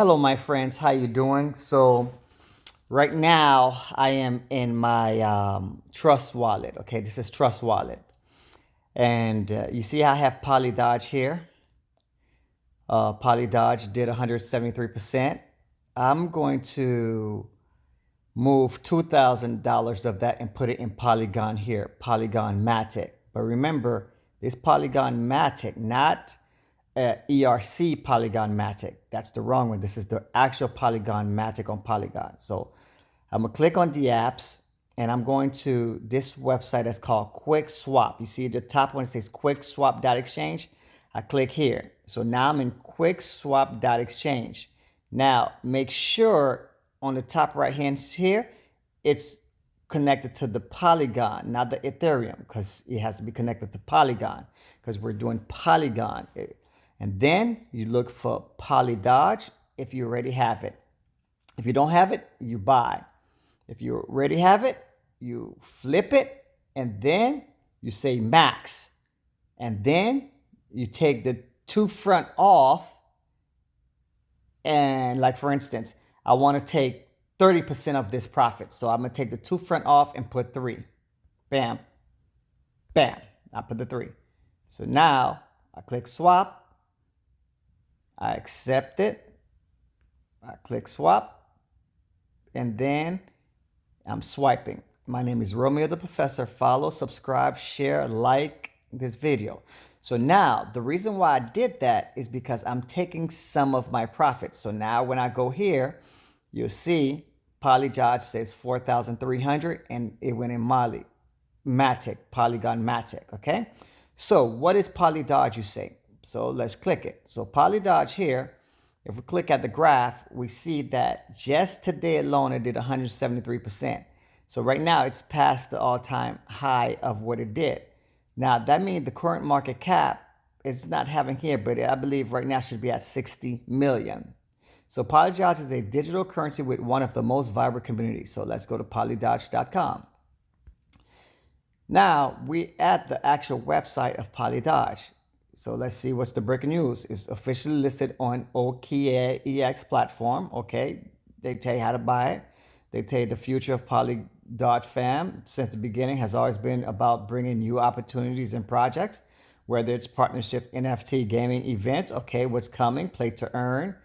Hello, my friends. How you doing? So right now I am in my Trust wallet. Okay, this is Trust wallet, and you see I have PolyDoge here. PolyDoge did 173%. I'm going to move $2,000 of that and put it in Polygon here, Polygon Matic. But remember, this Polygon Matic, not ERC Polygon Matic. That's the wrong one. This is the actual Polygon Matic on Polygon. So I'm gonna click on the apps and I'm going to this website that's called Quickswap. You see the top one, it says quickswap.exchange. I click here. So now I'm in quickswap.exchange. Now make sure on the top right hand here, it's connected to the Polygon, not the Ethereum, because it has to be connected to Polygon because we're doing Polygon. And then you look for PolyDoge if you already have it. If you don't have it, you buy. If you already have it, you flip it and then you say max. And then you take the two front off. And like for instance, I want to take 30% of this profit. So I'm going to take the two front off and put 3. Bam. Bam. I put the 3. So now I click swap. I accept it. I click swap. And then I'm swiping. My name is Romeo the Professor. Follow, subscribe, share, like this video. So now the reason why I did that is because I'm taking some of my profits. So now when I go here, you'll see PolyDoge says 4,300 and it went in Matic, Polygon Matic, okay? So what is PolyDoge, you say? So let's click it. So PolyDoge here, if we click at the graph, we see that just today alone, it did 173%. So right now it's past the all-time high of what it did. Now that means the current market cap, it's not having here, but I believe right now should be at 60 million. So PolyDoge is a digital currency with one of the most vibrant communities. So let's go to polydoge.com. Now we at the actual website of PolyDoge. So let's see what's the breaking news. It's officially listed on OKEX platform. Okay, they tell you how to buy it. They tell you the future of PolyDoge fam since the beginning has always been about bringing new opportunities and projects, whether it's partnership, NFT, gaming events. Okay, what's coming? Play to earn,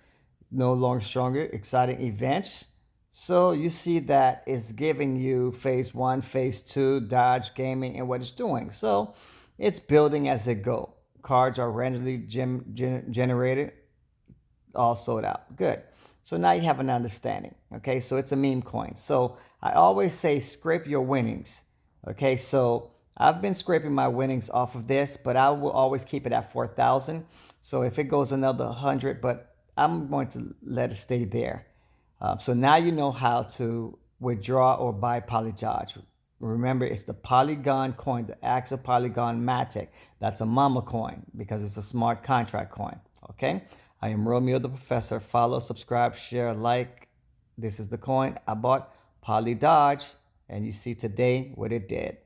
no longer stronger, exciting events. So you see that it's giving you phase 1, phase 2, Dodge gaming and what it's doing. So it's building as it goes. Cards are randomly generated, all sold out. Good. So now you have an understanding. Okay, so it's a meme coin. So I always say scrape your winnings. Okay, so I've been scraping my winnings off of this, but I will always keep it at 4,000. So if it goes another 100, but I'm going to let it stay there. So now you know how to withdraw or buy PolyDoge. Remember, it's the Polygon coin, the actual Polygon Matic. That's a mama coin because it's a smart contract coin. Okay? I am Romeo the Professor. Follow, subscribe, share, like. This is the coin. I bought PolyDoge, and you see today what it did.